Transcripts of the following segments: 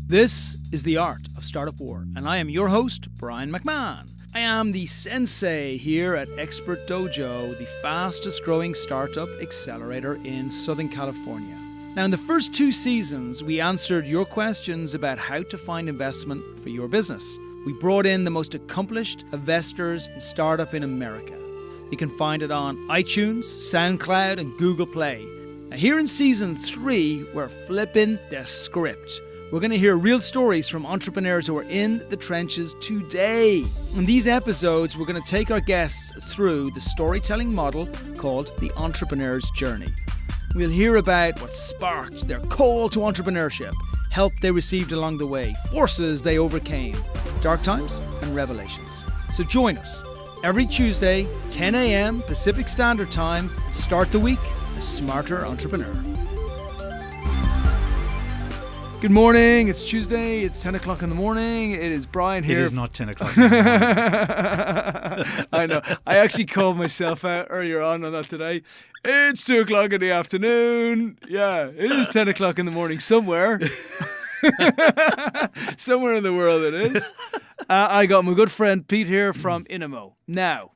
This is The Art of Startup War, and I am your host, Brian McMahon. I am the sensei here at Expert Dojo, the fastest growing startup accelerator in Southern California. Now, in the first 2 seasons, we answered your questions about how to find investment for your business. We brought in the most accomplished investors in startup in America. You can find it on iTunes, SoundCloud, and Google Play. Now, here in season 3, we're flipping the script. We're going to hear real stories from entrepreneurs who are in the trenches today. In these episodes, we're going to take our guests through the storytelling model called the entrepreneur's journey. We'll hear about what sparked their call to entrepreneurship, help they received along the way, forces they overcame, dark times and revelations. So join us every Tuesday, 10 a.m. Pacific Standard Time. Start the week a smarter entrepreneur. Good morning, it's Tuesday, it's 10 o'clock in the morning, it is Brian here. It is not 10 o'clock in the morning. I know, I actually called myself out earlier on that today. It's 2 o'clock in the afternoon. Yeah, it is 10 o'clock in the morning somewhere. Somewhere in the world it is. I got my good friend Pete here from INAMO. Now,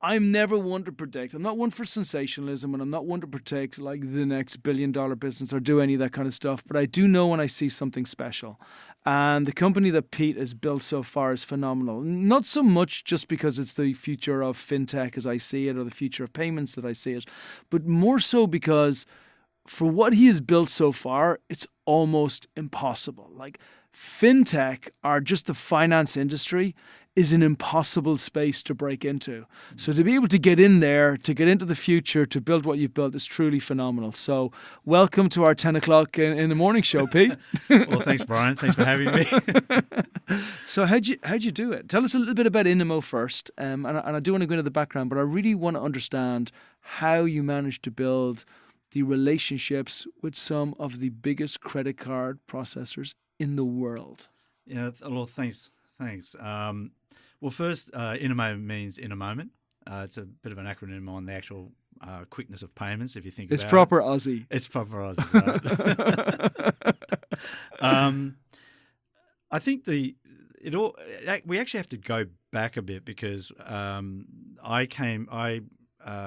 I'm never one to predict. I'm not one for sensationalism, and I'm not one to predict like the next billion-dollar business or do any of that kind of stuff. But I do know when I see something special. And the company that Pete has built so far is phenomenal. Not so much just because it's the future of fintech as I see it or the future of payments that I see it, but more so because for what he has built so far, it's almost impossible. Like fintech or just the finance industry is an impossible space to break into. So to be able to get in there, to get into the future, to build what you've built is truly phenomenal. So welcome to our 10 o'clock in the morning show, Pete. Well, thanks, Brian. Thanks for having me. So how'd you do it? Tell us a little bit about INAMO first. And I do want to go into the background, but I really want to understand how you managed to build the relationships with some of the biggest credit card processors in the world. Yeah, well, thanks. Well, first, INAMO means in a moment. It's a bit of an acronym on the actual quickness of payments, if you think about it. It's proper Aussie. It's proper Aussie, right? I think we actually have to go back a bit because I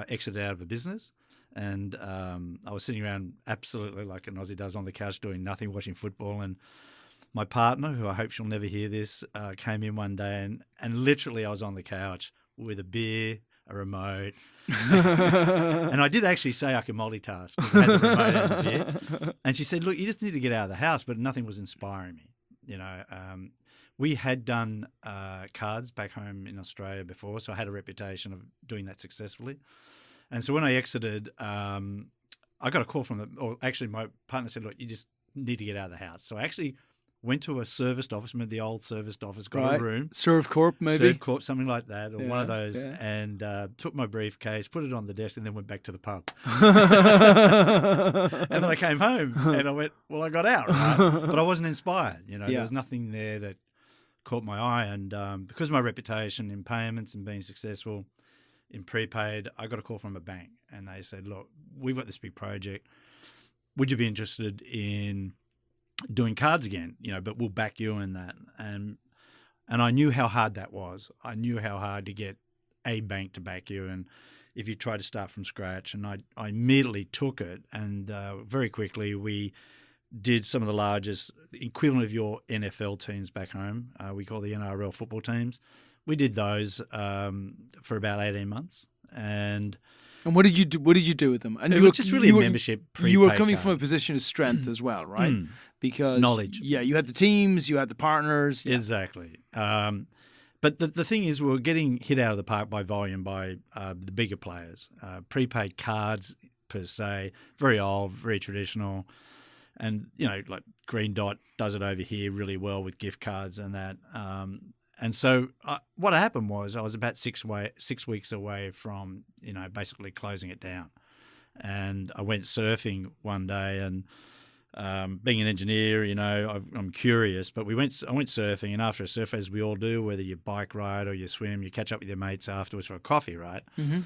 exited out of a business and I was sitting around absolutely like an Aussie does on the couch doing nothing, watching football, and my partner, who I hope she'll never hear this, came in one day and literally I was on the couch with a beer, a remote. And I did actually say I could multitask because I had the remote and the beer. And she said, look, you just need to get out of the house, but nothing was inspiring me. You know, we had done cards back home in Australia before, so I had a reputation of doing that successfully. And so when I exited, I got a call my partner said, look, you just need to get out of the house. So I actually went to a serviced office, the old serviced office, got a room. Serve Corp, maybe? Serve Corp, something like that, or one of those, and took my briefcase, put it on the desk, and then went back to the pub. And then I came home, and I went, well, I got out, right? But I wasn't inspired. You know, there was nothing there that caught my eye. And because of my reputation in payments and being successful in prepaid, I got a call from a bank, and they said, look, we've got this big project. Would you be interested in doing cards again, but we'll back you in that. And I knew how hard that was. I knew how hard to get a bank to back you. And if you try to start from scratch, and I immediately took it. And very quickly, we did some of the largest equivalent of your NFL teams back home. We call the NRL football teams. We did those for about 18 months. And what did you do? What did you do with them? And it was just really a membership. You were coming from a position of strength as well, right? Because knowledge. Yeah, you had the teams, you had the partners. Yeah. Exactly. But the thing is, we were getting hit out of the park by volume by the bigger players. Prepaid cards per se, very old, very traditional, and like Green Dot does it over here really well with gift cards and that. And so what happened was I was about 6 weeks away from, basically closing it down. And I went surfing one day and being an engineer, I'm curious, but I went surfing, and after a surf, as we all do, whether you bike ride or you swim, you catch up with your mates afterwards for a coffee, right? Mm-hmm.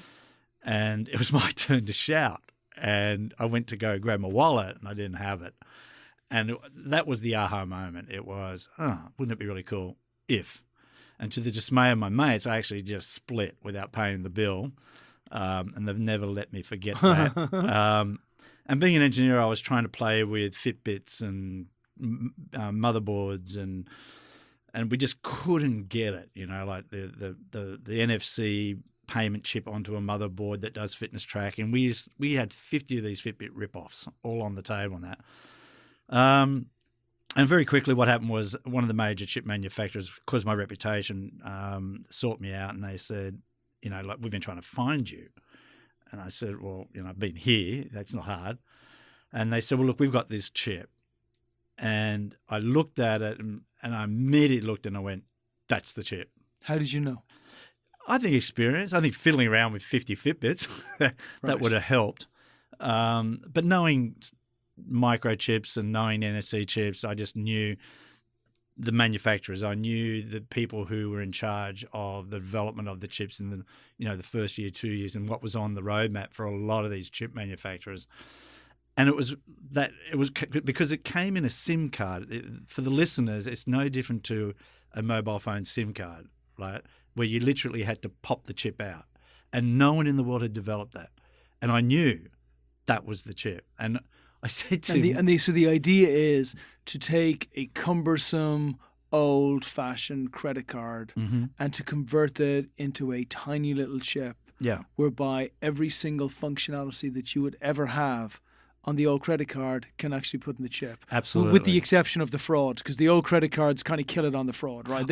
And it was my turn to shout. And I went to go grab my wallet and I didn't have it. And that was the aha moment. It was, wouldn't it be really cool if? And to the dismay of my mates, I actually just split without paying the bill. And they've never let me forget that. And being an engineer, I was trying to play with Fitbits and motherboards, and we just couldn't get it. Like the NFC payment chip onto a motherboard that does fitness tracking. We had 50 of these Fitbit rip-offs all on the table on that. And very quickly what happened was one of the major chip manufacturers, because of my reputation, sought me out, and they said, like, we've been trying to find you. And I said, well, I've been here. That's not hard. And they said, well, look, we've got this chip. And I looked at it and I immediately looked and I went, that's the chip. How did you know? I think experience. I think fiddling around with 50 Fitbits, that would have helped. But knowing microchips and knowing NFC chips, I just knew the manufacturers. I knew the people who were in charge of the development of the chips in the first year, 2 years, and what was on the roadmap for a lot of these chip manufacturers. And it was because it came in a SIM card. For the listeners, it's no different to a mobile phone SIM card, right? Where you literally had to pop the chip out, and no one in the world had developed that. And I knew that was the chip. And I said to so the idea is to take a cumbersome, old-fashioned credit card and to convert it into a tiny little chip, whereby every single functionality that you would ever have on the old credit card can actually put in the chip. Absolutely. With the exception of the fraud, because the old credit cards kind of kill it on the fraud, right?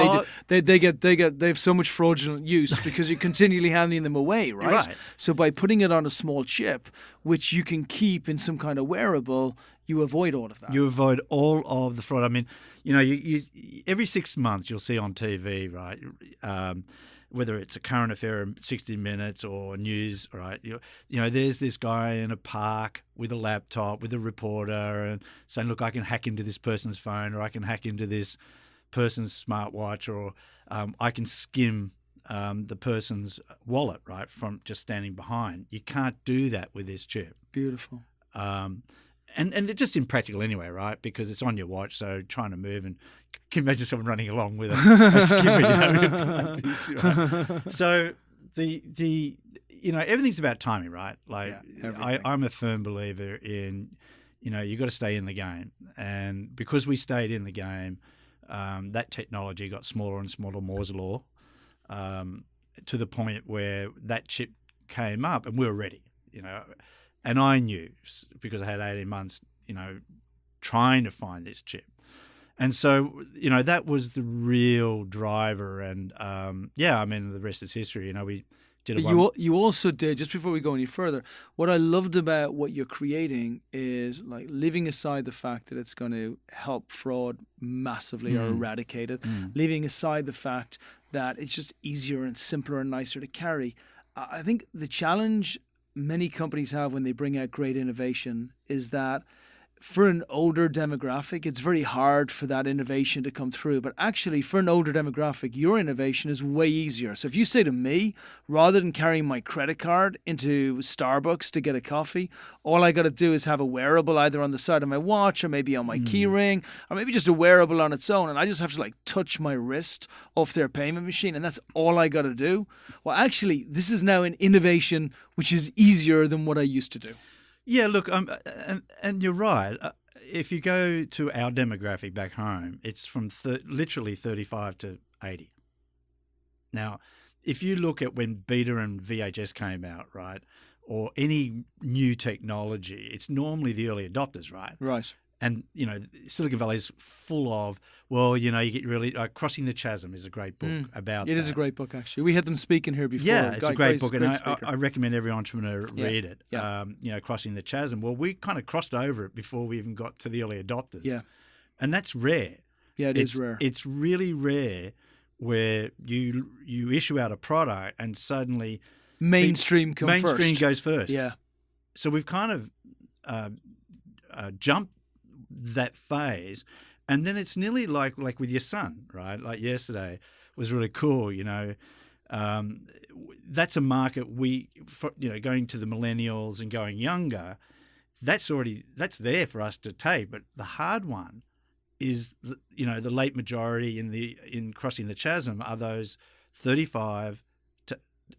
They have so much fraudulent use because you're continually handing them away, right? So by putting it on a small chip, which you can keep in some kind of wearable, you avoid all of that. You avoid all of the fraud. I mean, you every 6 months you'll see on TV, right? Whether it's a current affair in 60 Minutes or news, right? There's this guy in a park with a laptop with a reporter and saying, look, I can hack into this person's phone, or I can hack into this person's smartwatch, or I can skim the person's wallet, right, from just standing behind. You can't do that with this chip. Beautiful. And it's just impractical anyway, right? Because it's on your watch, so trying to move, and can you imagine someone running along with a skipper, like this, right? So everything's about timing, right? Like I'm a firm believer in, you got to stay in the game, and because we stayed in the game, that technology got smaller and smaller, Moore's law, to the point where that chip came up, and we were ready, And I knew, because I had 18 months, trying to find this chip. And so, that was the real driver. And, the rest is history. We did it. You also did, just before we go any further, what I loved about what you're creating is, like, leaving aside the fact that it's going to help fraud massively or eradicate it, leaving aside the fact that it's just easier and simpler and nicer to carry. I think the challenge many companies have when they bring out great innovation is that for an older demographic, it's very hard for that innovation to come through. But actually, for an older demographic, your innovation is way easier. So if you say to me, rather than carrying my credit card into Starbucks to get a coffee, all I got to do is have a wearable either on the side of my watch or maybe on my key ring, or maybe just a wearable on its own, and I just have to touch my wrist off their payment machine, and that's all I got to do. Well, actually, this is now an innovation which is easier than what I used to do. Yeah, look, and you're right. If you go to our demographic back home, it's from literally 35 to 80. Now, if you look at when Beta and VHS came out, right, or any new technology, it's normally the early adopters, right? Right. And, Silicon Valley is full of, you get really Crossing the Chasm is a great book about that. It is a great book, actually. We had them speaking here before. Yeah, it's a great book, and I recommend every entrepreneur read it. Yeah. Crossing the Chasm. Well, we kind of crossed over it before we even got to the early adopters. Yeah. And that's rare. Yeah, it's rare. It's really rare where you issue out a product and suddenly mainstream goes first. Yeah. So we've kind of jumped that phase, and then it's nearly like with your son, right? Like yesterday was really cool. That's a market going to the millennials and going younger. that's there for us to take. But the hard one is, the late majority in crossing the chasm are those 35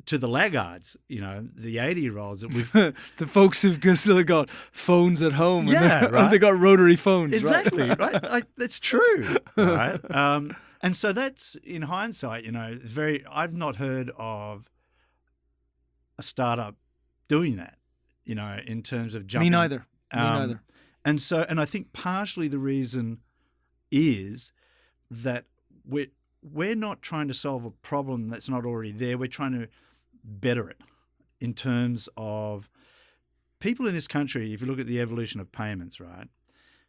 to the laggards, the 80-year-olds that we've the folks who've still got phones at home. Yeah, and right. They got rotary phones. Exactly, right? That's true, right? And so that's, in hindsight, I've not heard of a startup doing that, in terms of jumping. Me neither. And I think partially the reason is that we're not trying to solve a problem that's not already there. We're trying to better it in terms of people in this country. If you look at the evolution of payments, right?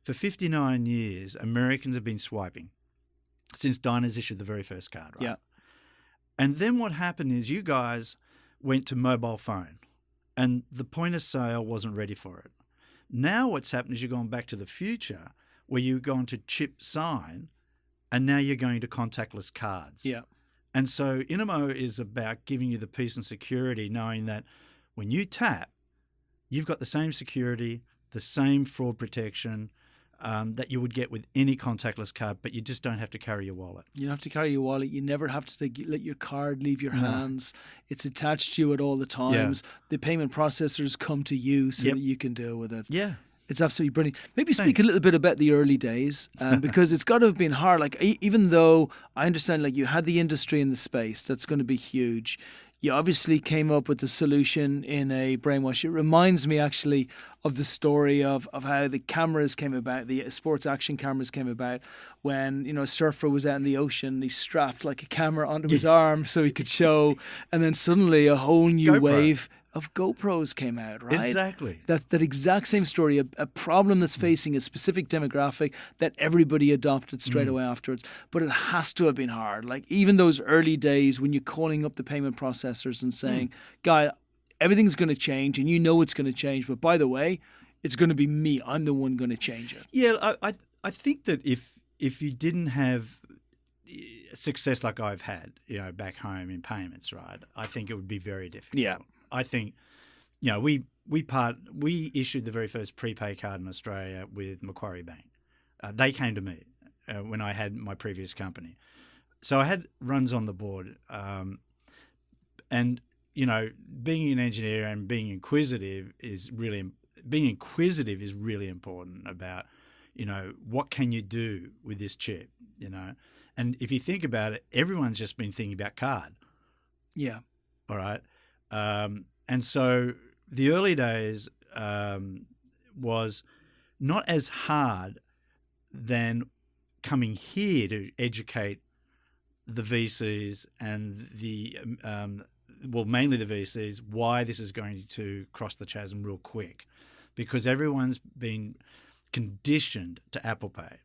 For 59 years, Americans have been swiping since diners issued the very first card, right? Yeah. And then what happened is you guys went to mobile phone and the point of sale wasn't ready for it. Now what's happened is you've gone back to the future where you've gone to chip sign and now you're going to contactless cards. Yeah. And so INAMO is about giving you the peace and security, knowing that when you tap, you've got the same security, the same fraud protection that you would get with any contactless card, but you just don't have to carry your wallet. You don't have to carry your wallet. You never have to let your card leave your hands. It's attached to you at all the times. Yeah. The payment processors come to you so that you can deal with it. Yeah. It's absolutely brilliant. Maybe speak a little bit about the early days, because it's got to have been hard. Like, even though I understand, like, you had the industry in the space, that's going to be huge. You obviously came up with the solution in a brainwash. It reminds me actually of the story of how the cameras came about, the sports action cameras came about when, a surfer was out in the ocean. He strapped like a camera onto his arm so he could show, and then suddenly a whole new wave of GoPros came out, right? Exactly. That exact same story, a problem that's facing a specific demographic that everybody adopted straight away afterwards. But it has to have been hard. Like, even those early days when you're calling up the payment processors and saying, guy, everything's going to change and it's going to change. But by the way, it's going to be me. I'm the one going to change it. Yeah, I think that if you didn't have success like I've had, back home in payments, right, I think it would be very difficult. Yeah. I think, we issued the very first prepay card in Australia with Macquarie Bank. They came to me when I had my previous company. So I had runs on the board. And, being an engineer and being inquisitive is really important about, what can you do with this chip, And if you think about it, everyone's just been thinking about card. Yeah. All right. And so the early days was not as hard than coming here to educate the VCs and mainly the VCs, why this is going to cross the chasm real quick, because everyone's been conditioned to Apple Pay.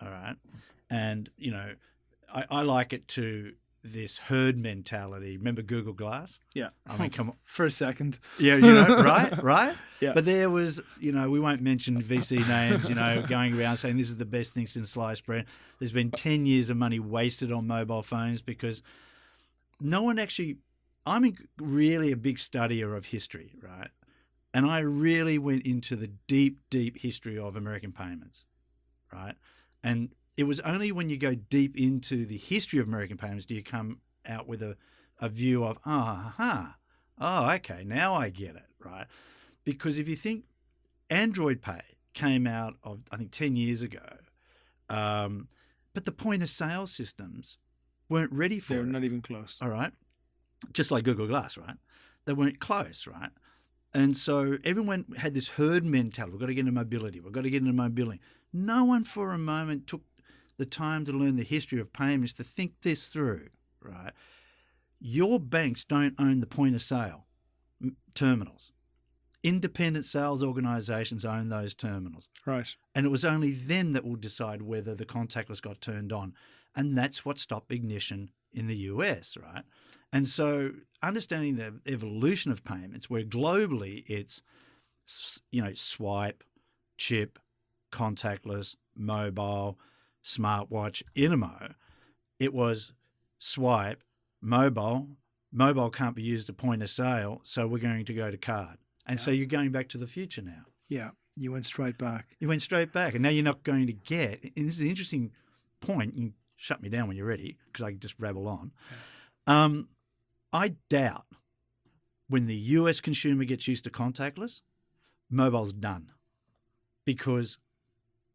All right. And, I like it to this herd mentality. Remember Google Glass? Yeah. I mean, come on. For a second. Yeah, right? Yeah. But there was, we won't mention VC names, going around saying this is the best thing since sliced bread. There's been 10 years of money wasted on mobile phones because no one actually, I'm really a big studier of history, right? And I really went into the deep, deep history of American payments, right? And it was only when you go deep into the history of American payments do you come out with a view of, okay, now I get it, right? Because if you think Android Pay came out of, I think, 10 years ago, but the point of sale systems weren't ready for it. They were not even close. All right. Just like Google Glass, right? They weren't close, right? And so everyone had this herd mentality. We've got to get into mobility. No one for a moment took the time to learn the history of payments, to think this through, right? Your banks don't own the point of sale terminals. Independent sales organisations own those terminals. Right. And it was only them that will decide whether the contactless got turned on. And that's what stopped ignition in the US, right? And so understanding the evolution of payments, where globally it's, swipe, chip, contactless, mobile, smartwatch, INAMO, it was swipe, mobile can't be used at point of sale, so we're going to go to card. And so you're going back to the future now. Yeah. You went straight back. You went straight back, and now you're not going to get. And this is an interesting point. You can shut me down when you're ready, because I can just rabble on. Yeah. I doubt when the US consumer gets used to contactless, mobile's done, because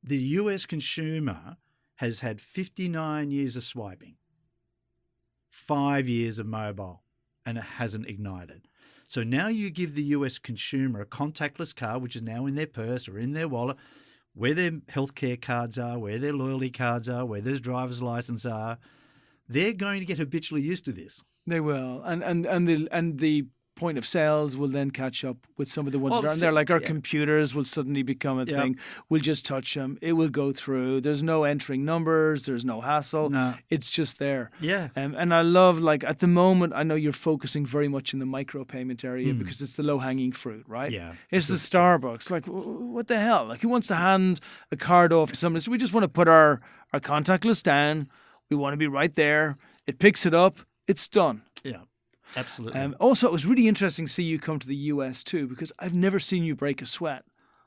the US consumer has had 59 years of swiping, 5 years of mobile, and it hasn't ignited. So now you give the US consumer a contactless card, which is now in their purse or in their wallet, where their healthcare cards are, where their loyalty cards are, where their driver's license are. They're going to get habitually used to this. They will, and the point of sales will then catch up with some of the ones that are, and they're like, our computers will suddenly become a thing. We'll just touch them. It will go through. There's no entering numbers. There's no hassle. No. It's just there. Yeah. And I love, like, at the moment, I know you're focusing very much in the micro payment area because it's the low hanging fruit, right? Yeah. It's the Starbucks. Like, what the hell? Like, who wants to hand a card off to somebody? So we just want to put our contactless down. We want to be right there. It picks it up. It's done. Yeah. Absolutely. Also, it was really interesting to see you come to the US too, because I've never seen you break a sweat.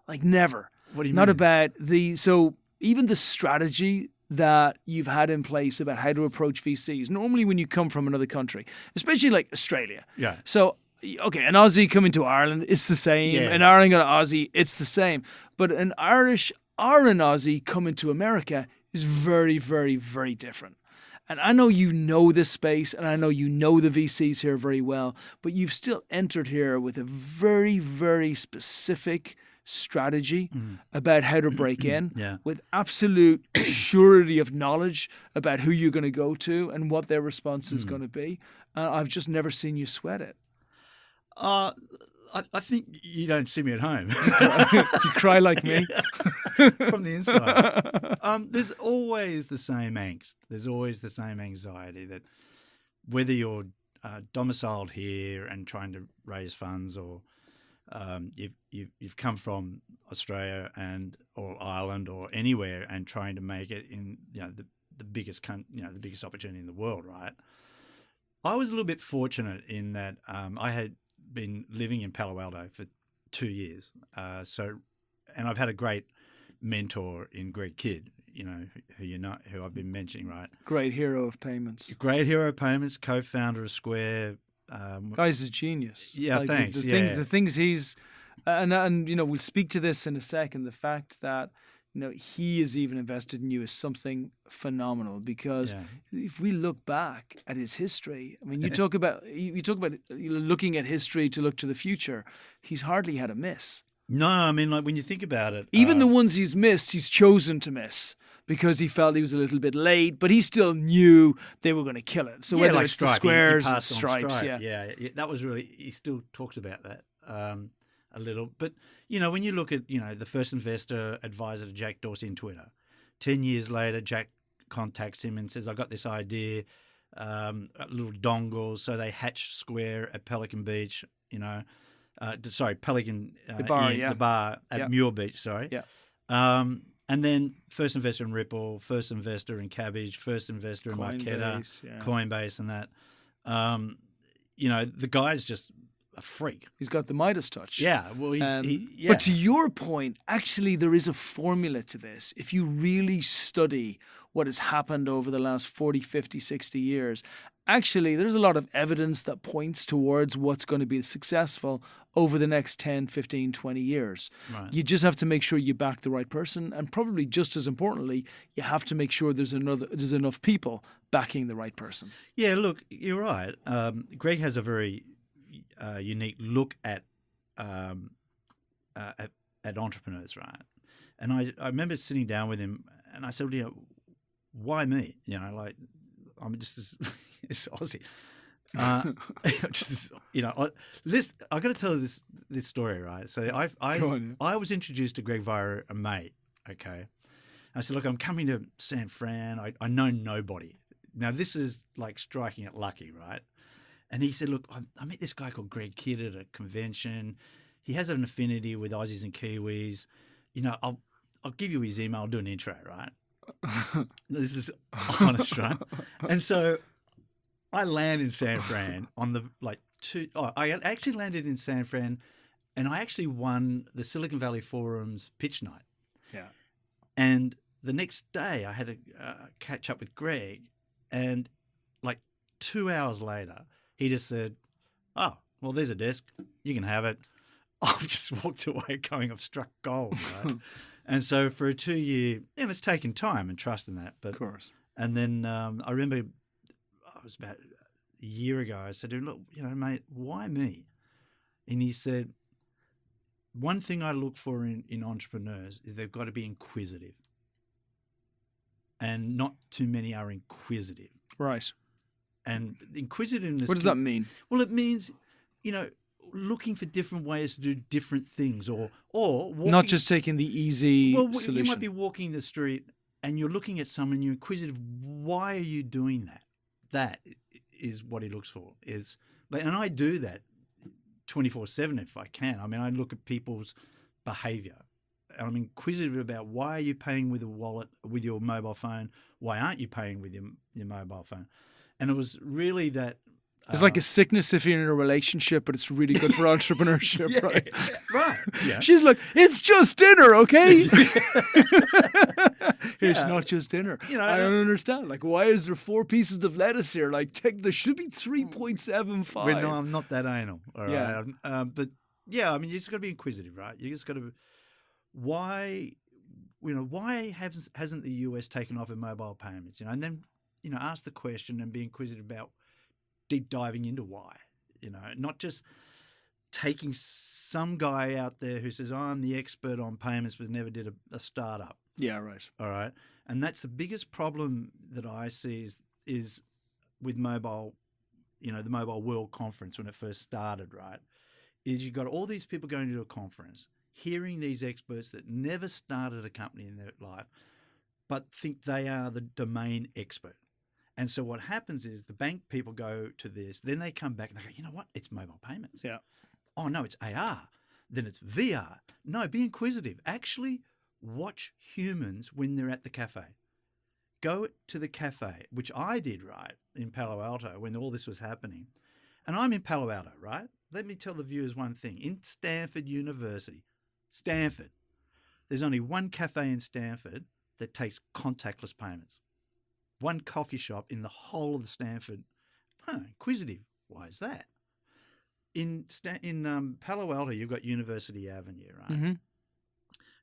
Like, never. What do you Not mean? about so even the strategy that you've had in place about how to approach VCs. Normally when you come from another country, especially like Australia. Yeah. So, okay, an Aussie coming to Ireland, it's the same. Yeah. An Ireland going to Aussie, it's the same. But an Irish or an Aussie coming to America is very, very, very different. And I know you know this space, and I know you know the VCs here very well, but you've still entered here with a very, very specific strategy about how to break in with absolute surety of knowledge about who you're going to go to and what their response is going to be. And I've just never seen you sweat it. I think you don't see me at home. You cry like me. From the inside. There's always the same angst. There's always the same anxiety that whether you're domiciled here and trying to raise funds, or you've come from Australia or Ireland or anywhere and trying to make it in the biggest the biggest opportunity in the world, right? I was a little bit fortunate in that I had been living in Palo Alto for 2 years, and I've had a great mentor in Greg Kidd, who I've been mentioning, right? Great hero of payments. Great hero of payments, co-founder of Square. Guy's a genius. Yeah, like thanks. The things he's, and we'll speak to this in a second. The fact that he has even invested in you is something phenomenal, because if we look back at his history, I mean, you talk about looking at history to look to the future. He's hardly had a miss. No, I mean, like, when you think about it, even the ones he's missed, he's chosen to miss because he felt he was a little bit late, but he still knew they were going to kill it. So whether like it's Stripe, the squares, he the passed on stripes, Stripe. Yeah, that was really. He still talks about that a little, but when you look at the first investor advisor to Jack Dorsey in Twitter, 10 years later, Jack contacts him and says, "I got this idea, a little dongle." So they hatch Square at Pelican Beach, Pelican, the bar, the bar at Muir Beach, sorry. Yeah. And then first investor in Ripple, first investor in Cabbage, first investor in Marqeta, Coinbase, and that. The guy's just a freak. He's got the Midas touch. Yeah. Well, But to your point, actually, there is a formula to this. If you really study what has happened over the last 40, 50, 60 years, actually, there's a lot of evidence that points towards what's going to be successful over the next 10, 15, 20 years. Right. You just have to make sure you back the right person. And probably just as importantly, you have to make sure there's enough people backing the right person. Yeah, look, you're right. Greg has a very unique look at entrepreneurs, right? And I remember sitting down with him and I said, why me? I'm just this Aussie. I got to tell this story, right? So I was introduced to Greg via a mate. Okay, and I said, look, I'm coming to San Fran. I know nobody. Now this is like striking it lucky, right? And he said, look, I met this guy called Greg Kidd at a convention. He has an affinity with Aussies and Kiwis. I'll give you his email. I'll do an intro, right? This is honest, right? And so I land in San Fran on the I actually landed in San Fran And I actually won the Silicon Valley Forum's pitch night. Yeah. And the next day I had to catch up with Greg, and like 2 hours later, he just said, "Oh, well, there's a desk. You can have it." I've just walked away going, I've struck gold, right? And so for a 2-year, and it's taken time and trust in that. But, Of course. And then I remember it was about a year ago, I said to him, "Look, mate, why me?" And he said, "One thing I look for in entrepreneurs is they've got to be inquisitive. And not too many are inquisitive." Right. And inquisitiveness... What does that mean? Well, it means, looking for different ways to do different things, or walking, not just taking the easy solution. You might be walking the street and you're looking at someone, you're inquisitive. Why are you doing that? That is what he looks for. And I do that 24/7 if I can. I mean, I look at people's behaviour. I'm inquisitive about, why are you paying with a wallet, with your mobile phone? Why aren't you paying with your mobile phone? And it was really that. It's like a sickness if you're in a relationship, but it's really good for entrepreneurship, Yeah, right? right. Yeah. She's like, "It's just dinner, okay?" It's not just dinner. I don't understand. Like, why is there 4 pieces of lettuce here? Like, there should be 3.75. Well, no, I'm not that anal. All right. Yeah. But yeah, I mean, you just got to be inquisitive, right? You just got to. Why hasn't the US taken off in mobile payments? And then ask the question and be inquisitive about deep diving into why. Not just taking some guy out there who says, "I'm the expert on payments," but never did a startup. Yeah, right. All right. And that's the biggest problem that I see is with mobile, the Mobile World Conference when it first started, right? Is you've got all these people going to a conference, hearing these experts that never started a company in their life, but think they are the domain expert. And so what happens is the bank people go to this, then they come back and they go, "You know what? It's mobile payments." Yeah. "Oh, no, it's AR. Then it's VR. No, be inquisitive. Actually, watch humans when they're at the cafe. Go to the cafe," which I did, right, in Palo Alto when all this was happening. And I'm in Palo Alto, right? Let me tell the viewers one thing. In Stanford University, there's only one cafe in Stanford that takes contactless payments. One coffee shop in the whole of the Stanford. Inquisitive. Why is that? In Palo Alto, you've got University Avenue, right? Mm-hmm.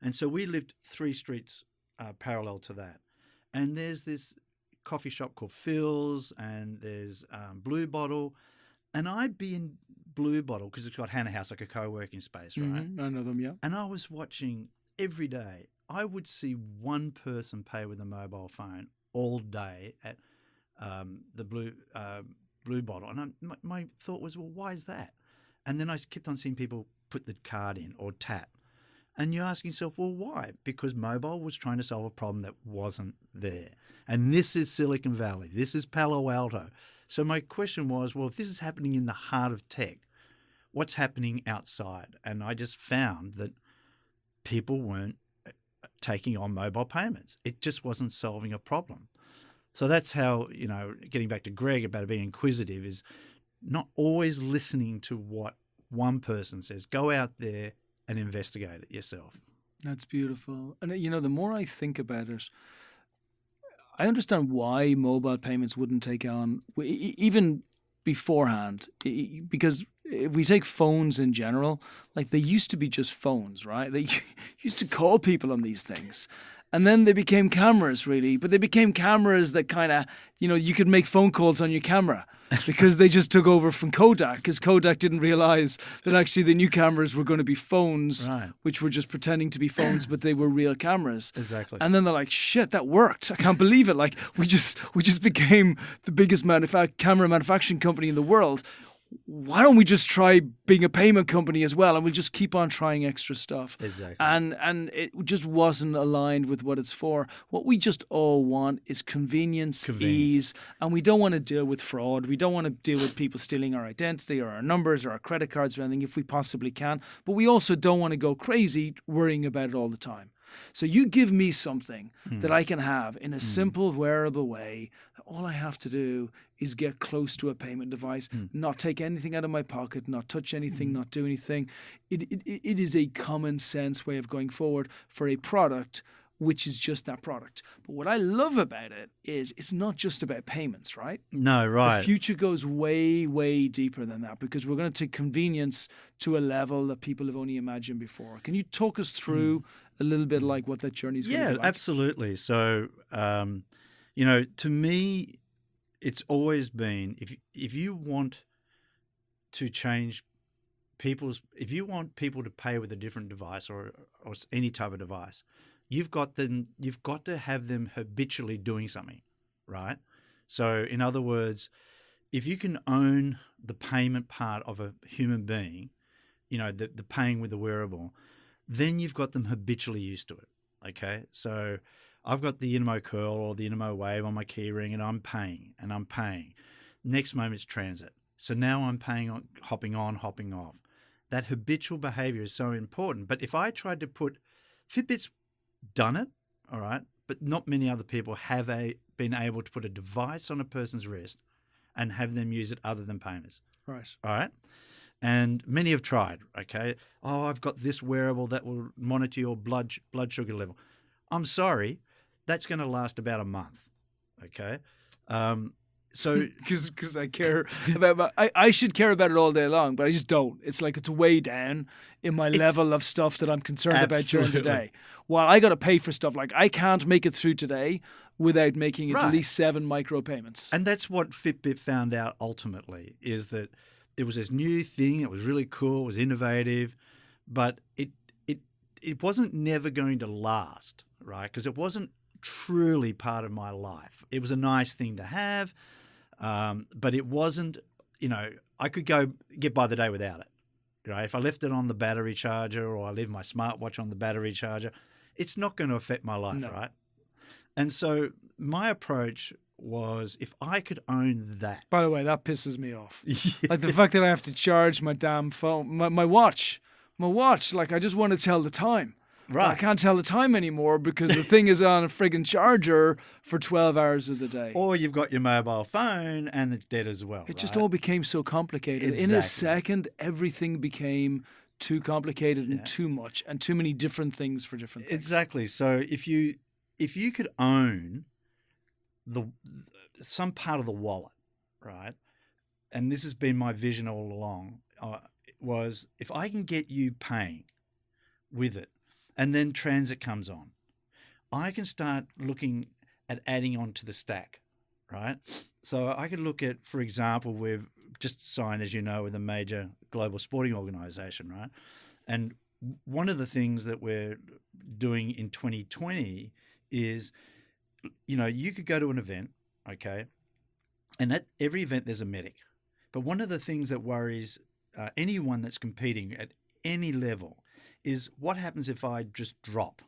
And so we lived 3 streets parallel to that. And there's this coffee shop called Phil's, and there's Blue Bottle. And I'd be in Blue Bottle because it's got Hannah House, like a co-working space, right? Mm-hmm. I know them, yeah. And I was watching every day. I would see one person pay with a mobile phone all day at the Blue Bottle. And my thought was, well, why is that? And then I kept on seeing people put the card in or tap. And you're asking yourself, well, why? Because mobile was trying to solve a problem that wasn't there. And this is Silicon Valley. This is Palo Alto. So my question was, well, if this is happening in the heart of tech, what's happening outside? And I just found that people weren't taking on mobile payments. It just wasn't solving a problem. So that's how, getting back to Greg about being inquisitive, is not always listening to what one person says. Go out there and investigate it yourself. That's beautiful. And, the more I think about it, I understand why mobile payments wouldn't take on, even beforehand, because if we take phones in general, like they used to be just phones, right? They used to call people on these things. And then they became cameras, really. But they became cameras that kind of, you could make phone calls on your camera because they just took over from Kodak, because Kodak didn't realize that actually the new cameras were going to be phones, right, which were just pretending to be phones, but they were real cameras. Exactly. And then they're like, shit, that worked. I can't believe it. Like, we just became the biggest camera manufacturing company in the world. Why don't we just try being a payment company as well, and we'll just keep on trying extra stuff. Exactly. And it just wasn't aligned with what it's for. What we just all want is convenience, ease, and we don't want to deal with fraud. We don't want to deal with people stealing our identity or our numbers or our credit cards or anything if we possibly can. But we also don't want to go crazy worrying about it all the time. So you give me something that I can have in a simple, wearable way. All I have to do is get close to a payment device, not take anything out of my pocket, not touch anything, not do anything. It is a common sense way of going forward for a product which is just that product. But what I love about it is it's not just about payments, right? No, right. The future goes way, way deeper than that because we're going to take convenience to a level that people have only imagined before. Can you talk us through a little bit like what that journey is going to be like? Yeah, absolutely. So, to me, it's always been if you want to change if you want people to pay with a different device or any type of device, you've got to have them habitually doing something, right? So in other words, if you can own the payment part of a human being, the paying with the wearable, then you've got them habitually used to it. Okay. So I've got the INAMO curl or the INAMO wave on my key ring and I'm paying. Next moment it's transit. So now I'm paying on hopping on, hopping off. That habitual behavior is so important. But if I tried to put Fitbit's done it, all right, but not many other people have been able to put a device on a person's wrist and have them use it other than payments. Right. All right. And many have tried, okay. Oh, I've got this wearable that will monitor your blood sugar level. I'm sorry, that's going to last about a month, okay. So because I care about I should care about it all day long, but I just don't. It's like it's way down in my level of stuff that I'm concerned about during the day. Well, I got to pay for stuff like I can't make it through today without making at least 7 micro payments. And that's what Fitbit found out ultimately is that it was this new thing. It was really cool. It was innovative, but it wasn't never going to last, right? Because it wasn't truly part of my life. It was a nice thing to have. But it wasn't, I could get by the day without it. Right? If I left it on the battery charger or I leave my smartwatch on the battery charger, it's not going to affect my life, right? And so my approach was if I could own that. By the way, that pisses me off. Like the fact that I have to charge my damn phone, my watch. Like I just want to tell the time. Right. I can't tell the time anymore because the thing is on a friggin' charger for 12 hours of the day. Or you've got your mobile phone and it's dead as well. It just all became so complicated. Exactly. In a second, everything became too complicated and too much and too many different things for different things. Exactly. So if you could own some part of the wallet, right, and this has been my vision all along, was if I can get you paying with it, and then transit comes on, I can start looking at adding on to the stack, right? So I could look at, for example, we've just signed, as you know, with a major global sporting organization, right? And one of the things that we're doing in 2020 is, you could go to an event, okay? And at every event there's a medic. But one of the things that worries anyone that's competing at any level is what happens if I just drop,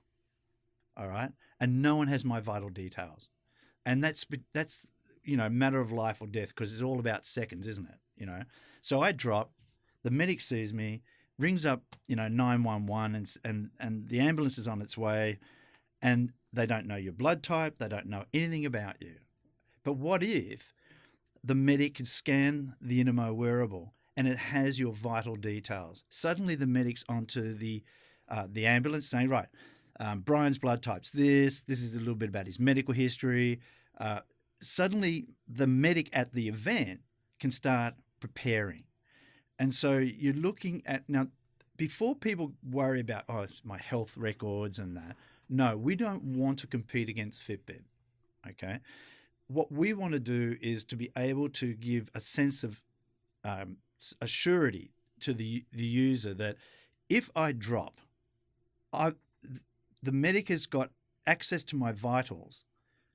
all right, and no one has my vital details. And that's matter of life or death because it's all about seconds, isn't it, So I drop, the medic sees me, rings up, 911 and the ambulance is on its way and they don't know your blood type, they don't know anything about you. But what if the medic can scan the INAMO wearable and it has your vital details? Suddenly the medic's onto the ambulance saying, right, Brian's blood type's this is a little bit about his medical history. Suddenly the medic at the event can start preparing. And so you're looking at, now, before people worry about, my health records and that, no, we don't want to compete against Fitbit, okay? What we want to do is to be able to give a sense of a surety to the user that if I drop, the medic has got access to my vitals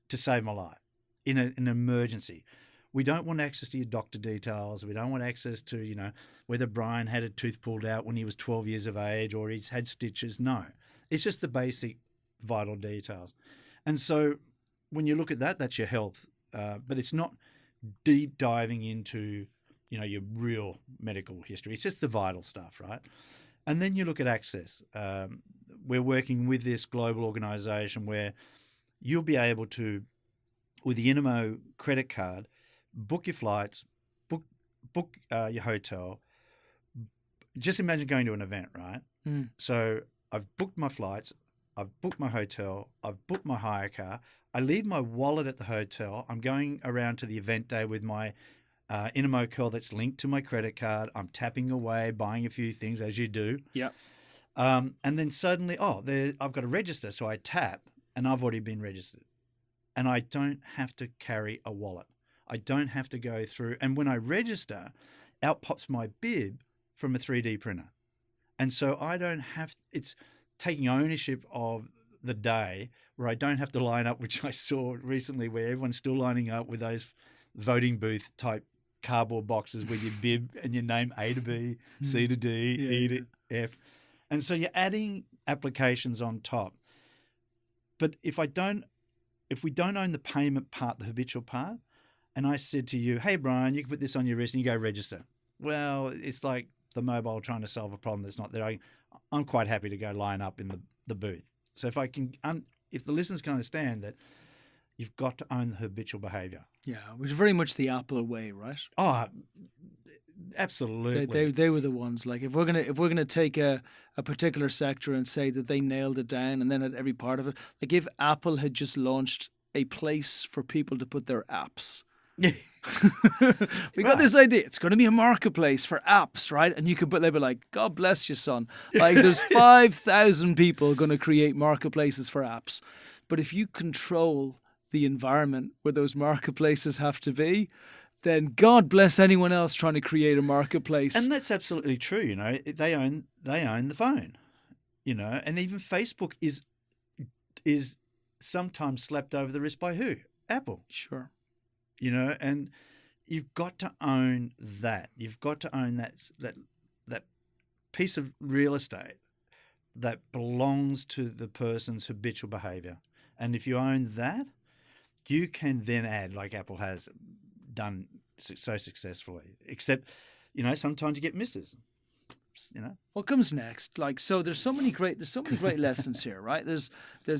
to save my life in an emergency. We don't want access to your doctor details. We don't want access to, whether Brian had a tooth pulled out when he was 12 years of age or he's had stitches. No, it's just the basic vital details. And so when you look at that, that's your health. But it's not deep diving into your real medical history. It's just the vital stuff, right? And then you look at access. we're working with this global organization where you'll be able to, with the INAMO credit card, book your flights, book your hotel. Just imagine going to an event, right? So I've booked my flights, I've booked my hotel, I've booked my hire car. I leave my wallet at the hotel. I'm going around to the event day with my INAMO card that's linked to my credit card. I'm tapping away, buying a few things as you do. Yeah. And then suddenly, I've got to register. So I tap and I've already been registered. And I don't have to carry a wallet. I don't have to go through. And when I register, out pops my bib from a 3D printer. And so I don't have, it's taking ownership of the day where I don't have to line up, which I saw recently where everyone's still lining up with those voting booth type cardboard boxes with your bib and your name A to B, C to D, E to F. And so you're adding applications on top. But if we don't own the payment part, the habitual part, and I said to you, hey, Brian, you can put this on your wrist and you go register. Well, it's like the mobile trying to solve a problem that's not there. I'm quite happy to go line up in the booth. So if if the listeners can understand that you've got to own the habitual behavior. Yeah, which is very much the Apple way, right? Oh, absolutely. They were the ones. Like if we're gonna take a particular sector and say that they nailed it down and then at every part of it, like if Apple had just launched a place for people to put their apps. We got this idea. It's going to be a marketplace for apps, right? And they'd be like, God bless you, son. Like there's 5,000 people going to create marketplaces for apps. But if you control the environment where those marketplaces have to be, then God bless anyone else trying to create a marketplace. And that's absolutely true. You know, they own the phone, you know, and even Facebook is sometimes slapped over the wrist by who? Apple. Sure. You know, and you've got to own that. You've got to own that piece of real estate that belongs to the person's habitual behavior. And if you own that, you can then add, like Apple has done so successfully. Except, you know, sometimes you get misses. You know, what comes next? Like, so there's so many great lessons here, right? There's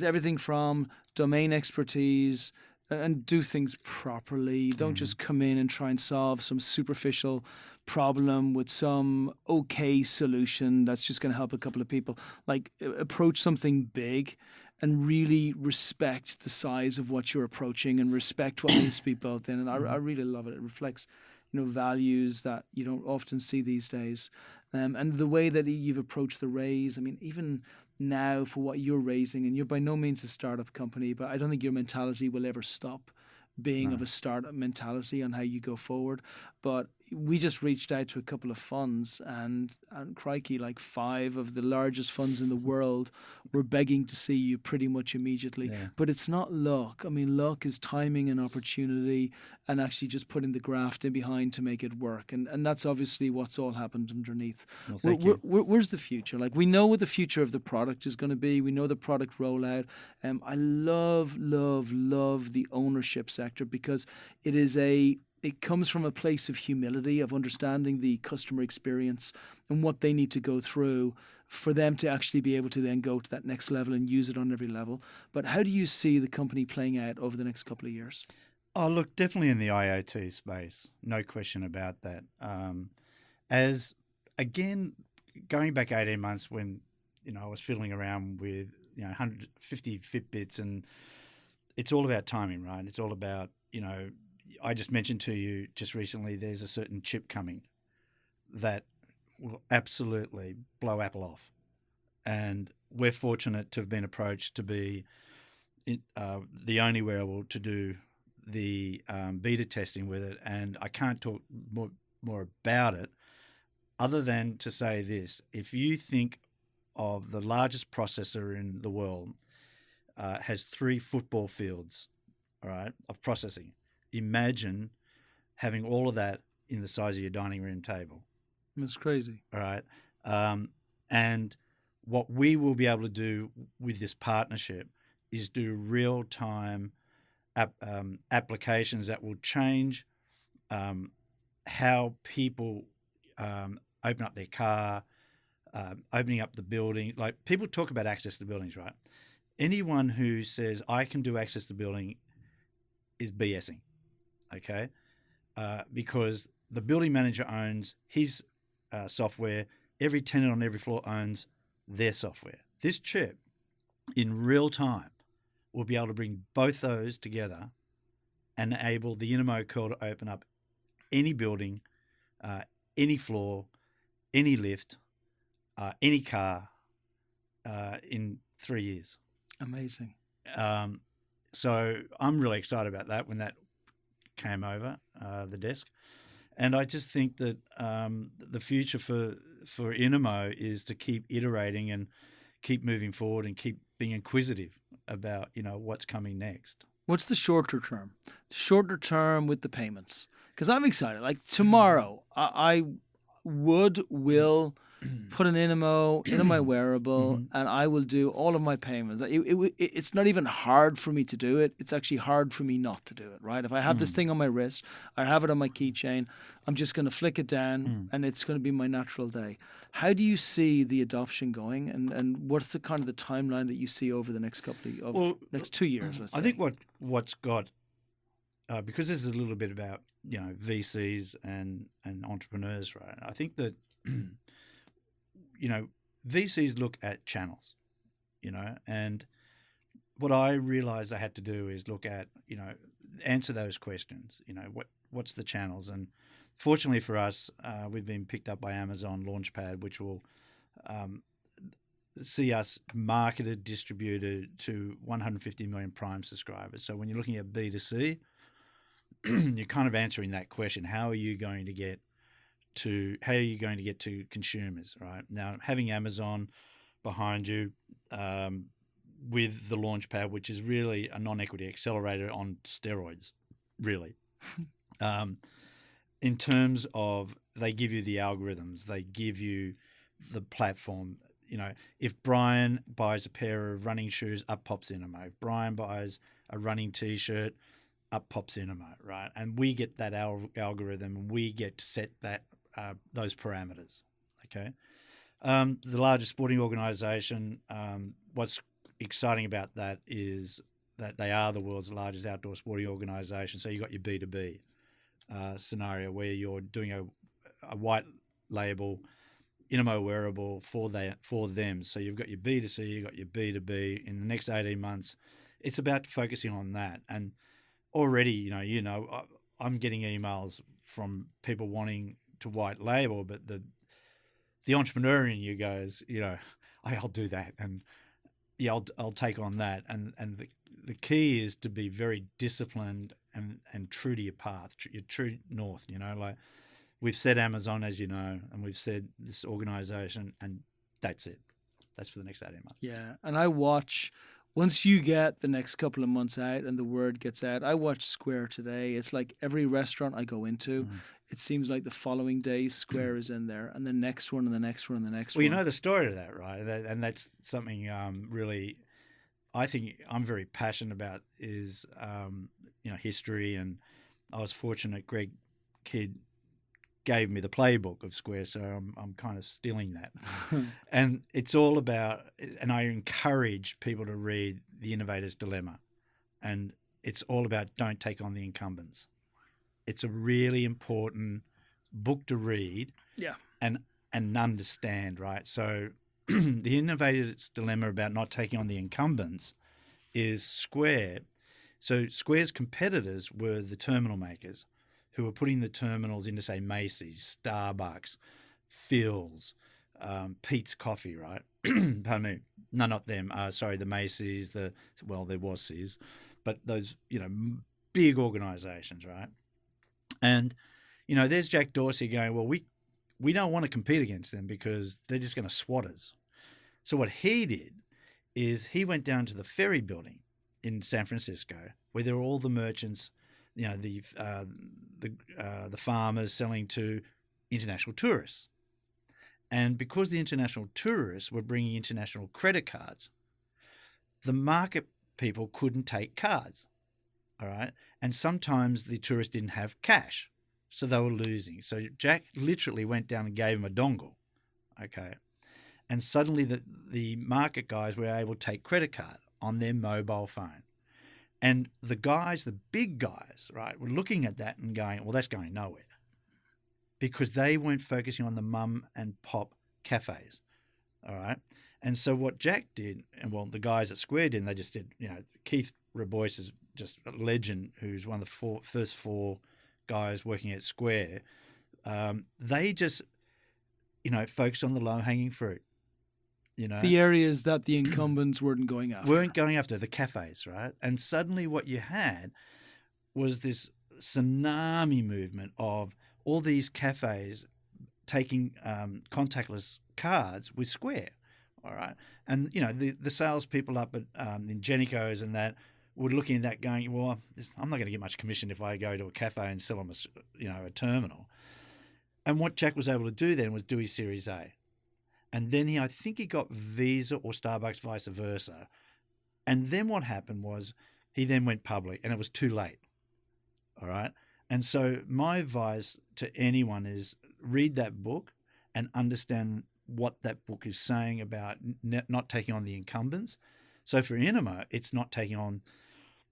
everything from domain expertise and do things properly. Don't just come in and try and solve some superficial problem with some okay solution that's just going to help a couple of people. Like, approach something big and really respect the size of what you're approaching and respect what needs to be built in. And I really love it. It reflects, you know, values that you don't often see these days. And the way that you've approached the raise, I mean, even now for what you're raising, and you're by no means a startup company, but I don't think your mentality will ever stop being of a startup mentality on how you go forward. But we just reached out to a couple of funds and crikey, like 5 of the largest funds in the world were begging to see you pretty much immediately. Yeah. But it's not luck. I mean, luck is timing and opportunity and actually just putting the graft in behind to make it work. And that's obviously what's all happened underneath. Well, where's the future? Like, we know what the future of the product is going to be. We know the product rollout. I love the ownership sector because it comes from a place of humility, of understanding the customer experience and what they need to go through for them to actually be able to then go to that next level and use it on every level. But how do you see the company playing out over the next couple of years? Oh, look, definitely in the IoT space, no question about that. As again, going back 18 months when, you know, I was fiddling around with, you know, 150 Fitbits, and it's all about timing, right? It's all about, you know, I just mentioned to you just recently there's a certain chip coming that will absolutely blow Apple off. And we're fortunate to have been approached to be the only wearable to do the beta testing with it. And I can't talk more about it other than to say this. If you think of the largest processor in the world, has 3 football fields, all right, of processing. Imagine having all of that in the size of your dining room table. That's crazy. All right. And what we will be able to do with this partnership is do real-time applications that will change how people open up their car, opening up the building. Like people talk about access to buildings, right? Anyone who says I can do access to building is BSing, okay? Because the building manager owns his software. Every tenant on every floor owns their software. This chip, in real time, will be able to bring both those together and enable the INAMO call to open up any building, any floor, any lift, any car in 3 years. Amazing. So I'm really excited about that when that came over the desk. And I just think that the future for INAMO is to keep iterating and keep moving forward and keep being inquisitive about, what's coming next. What's the shorter term? Shorter term with the payments. Because I'm excited. Like tomorrow, I will put an INAMO in my wearable, and I will do all of my payments. It's not even hard for me to do it. It's actually hard for me not to do it, right? If I have this thing on my wrist, I have it on my keychain, I'm just going to flick it down, and it's going to be my natural day. How do you see the adoption going, and what's the kind of the timeline that you see over the next next 2 years? Let's say? I think what's got because this is a little bit about VCs and entrepreneurs, right? I think that VCs look at channels, and what I realized I had to do is look at, answer those questions. What's the channels? And fortunately for us, we've been picked up by Amazon Launchpad, which will see us marketed, distributed to 150 million Prime subscribers. So when you're looking at B2C, you're kind of answering that question: how are you going to get to consumers, right? Now, having Amazon behind you with the Launchpad, which is really a non-equity accelerator on steroids, really. In terms of, they give you the algorithms, they give you the platform. If Brian buys a pair of running shoes, up pops INAMO. If Brian buys a running T-shirt, up pops INAMO, right? And we get that algorithm, and we get to set those parameters. Okay, the largest sporting organisation. What's exciting about that is that they are the world's largest outdoor sporting organisation. So you got your B2B scenario where you're doing a white label INAMO wearable for them. So you've got your B2C, you've got your B2B. In the next 18 months, it's about focusing on that. And already, I'm getting emails from people wanting to white label, but the entrepreneur in you goes, I'll do that, and I'll take on that, and the key is to be very disciplined and true to your path, your true north. Like we've said Amazon, as you know, and we've said this organization, and that's it. That's for the next 18 months. Yeah, and I watch. Once you get the next couple of months out and the word gets out, I watch Square today. It's like every restaurant I go into, it seems like the following day Square is in there, and the next one and the next one and the next one. Well, you know the story to that, right? And that's something really I think I'm very passionate about is, history. And I was fortunate Greg Kidd gave me the playbook of Square, so I'm kind of stealing that. And it's all about, and I encourage people to read The Innovator's Dilemma. And it's all about don't take on the incumbents. It's a really important book to read and understand, right? So the Innovator's Dilemma about not taking on the incumbents is Square. So Square's competitors were the terminal makers who were putting the terminals into, say, Macy's, Starbucks, Phil's, Pete's Coffee, right? Pardon me. No, not them. Sorry, the Macy's, there was Sears, but those, big organizations, right? And, there's Jack Dorsey going, well, we don't want to compete against them because they're just going to swat us. So what he did is he went down to the Ferry Building in San Francisco, where there were all the merchants, the farmers selling to international tourists. And because the international tourists were bringing international credit cards, the market people couldn't take cards, all right? And sometimes the tourists didn't have cash, so they were losing. So Jack literally went down and gave them a dongle, okay? And suddenly the market guys were able to take credit card on their mobile phone. And the guys, the big guys, right, were looking at that and going, well, that's going nowhere. Because they weren't focusing on the mum and pop cafes, all right? And so what Jack did, and well, the guys at Square did, they just did, Keith Rabois is just a legend, who's one of the first four guys working at Square. They just, focused on the low-hanging fruit. The areas that the incumbents weren't going after. The cafes, right? And suddenly what you had was this tsunami movement of all these cafes taking contactless cards with Square, all right? And, the salespeople up at in Genico's and that were looking at that going, well, I'm not going to get much commission if I go to a cafe and sell them a terminal. And what Jack was able to do then was do his Series A. And then I think he got Visa or Starbucks, vice versa. And then what happened was he then went public and it was too late. All right. And so my advice to anyone is read that book and understand what that book is saying about not taking on the incumbents. So for INAMO, it's not taking on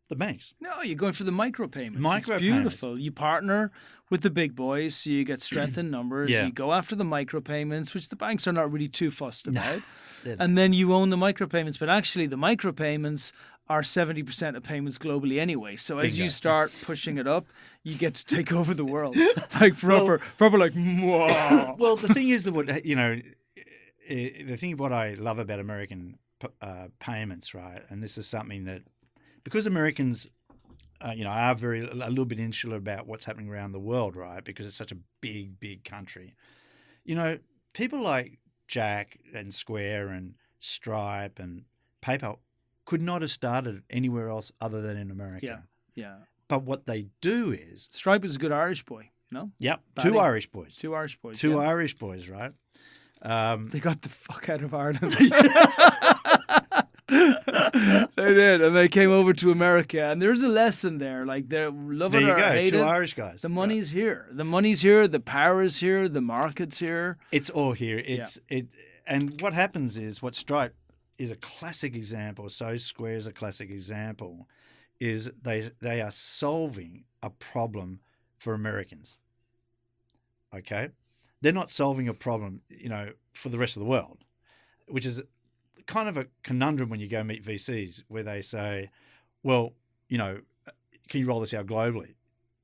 the banks. No, you're going for the micropayments. It's beautiful. You partner with the big boys, so you get strength in numbers. Yeah. You go after the micropayments, which the banks are not really too fussed about. Nah, and then you own the micropayments. But actually, the micropayments are 70% of payments globally anyway. So as you start pushing it up, you get to take over the world. Like proper like, whoa. Well, the thing is that the thing what I love about American payments, right? And this is something that, because Americans, are a little bit insular about what's happening around the world, right? Because it's such a big, big country. People like Jack and Square and Stripe and PayPal could not have started anywhere else other than in America. Yeah. But what they do is Stripe is a good Irish boy, Yep, Batty. two Irish boys. Two Irish boys. Two Irish boys, right? They got the fuck out of Ireland. They did, and they came over to America, and there's a lesson there. Like, they're loving it or hate it. Two Irish guys. The money's here. The money's here. The power is here. The market's here. It's all here. And what happens is, what Stripe is a classic example. So Square is a classic example. Is they are solving a problem for Americans. Okay, they're not solving a problem, for the rest of the world, which is kind of a conundrum when you go meet VCs where they say, well, can you roll this out globally?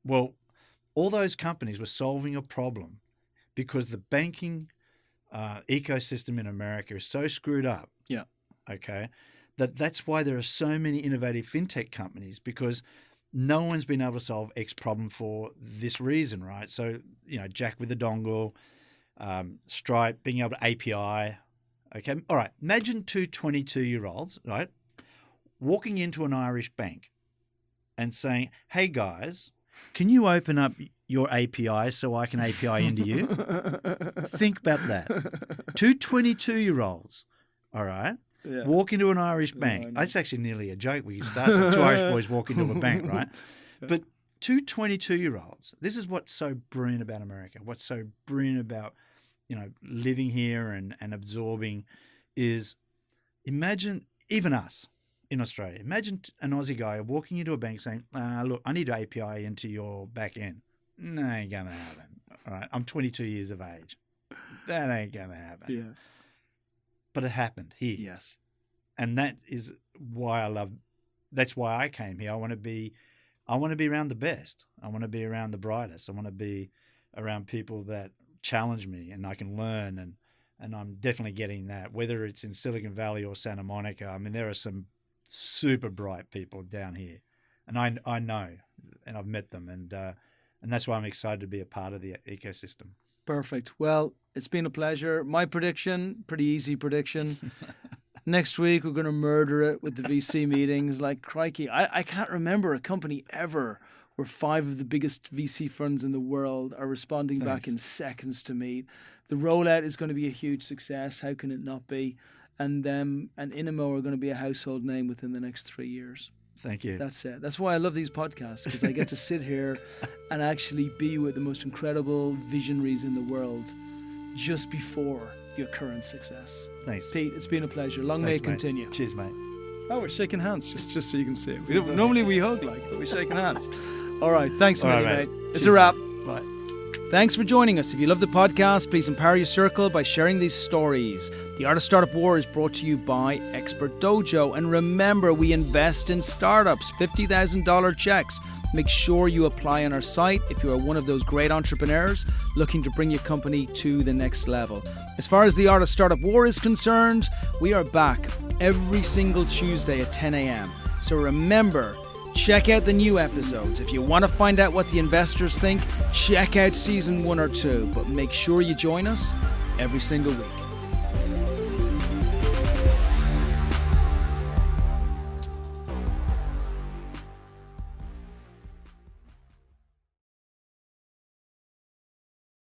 Well, all those companies were solving a problem because the banking ecosystem in America is so screwed up. Yeah. Okay. That's why there are so many innovative fintech companies, because no one's been able to solve X problem for this reason, right? So, Jack with the dongle, Stripe being able to API. Okay. All right. Imagine two 22-year-olds, right, walking into an Irish bank and saying, hey, guys, can you open up your API so I can API into you? Think about that. Two 22-year-olds, all right, walk into an Irish bank. That's actually nearly a joke. We can start some two Irish boys walk into a bank, right? But two 22-year-olds, this is what's so brilliant about America, what's so brilliant about living here and absorbing is, imagine even us in Australia. Imagine an Aussie guy walking into a bank saying, look, I need to API into your back end. No, ain't going to happen. All right, I'm 22 years of age. That ain't going to happen. Yeah. But it happened here. Yes. And that is why that's why I came here. I want to be around the best. I want to be around the brightest. I want to be around people that challenge me and I can learn, and I'm definitely getting that, whether it's in Silicon Valley or Santa Monica. I mean, there are some super bright people down here, and I know, and I've met them, and that's why I'm excited to be a part of the ecosystem. Perfect. Well, it's been a pleasure. My prediction, pretty easy prediction. Next week, we're going to murder it with the VC meetings. Like, crikey, I can't remember a company ever where 5 of the biggest VC funds in the world are responding back in seconds to meet. The rollout is going to be a huge success. How can it not be? And INAMO are going to be a household name within the next 3 years. Thank you. That's it. That's why I love these podcasts, because I get to sit here and actually be with the most incredible visionaries in the world just before your current success. Thanks. Pete, it's been a pleasure. Long may it continue. Cheers, mate. Oh, we're shaking hands, just so you can see it. Normally we hug, but we're shaking hands. All right, thanks, mate. It's a wrap. Bye. Thanks for joining us. If you love the podcast, please empower your circle by sharing these stories. The Art of Startup War is brought to you by Expert Dojo. And remember, we invest in startups, $50,000 checks. Make sure you apply on our site if you are one of those great entrepreneurs looking to bring your company to the next level. As far as the Art of Startup War is concerned, we are back every single Tuesday at 10 a.m. So remember, check out the new episodes. If you want to find out what the investors think, check out season 1 or 2. But make sure you join us every single week.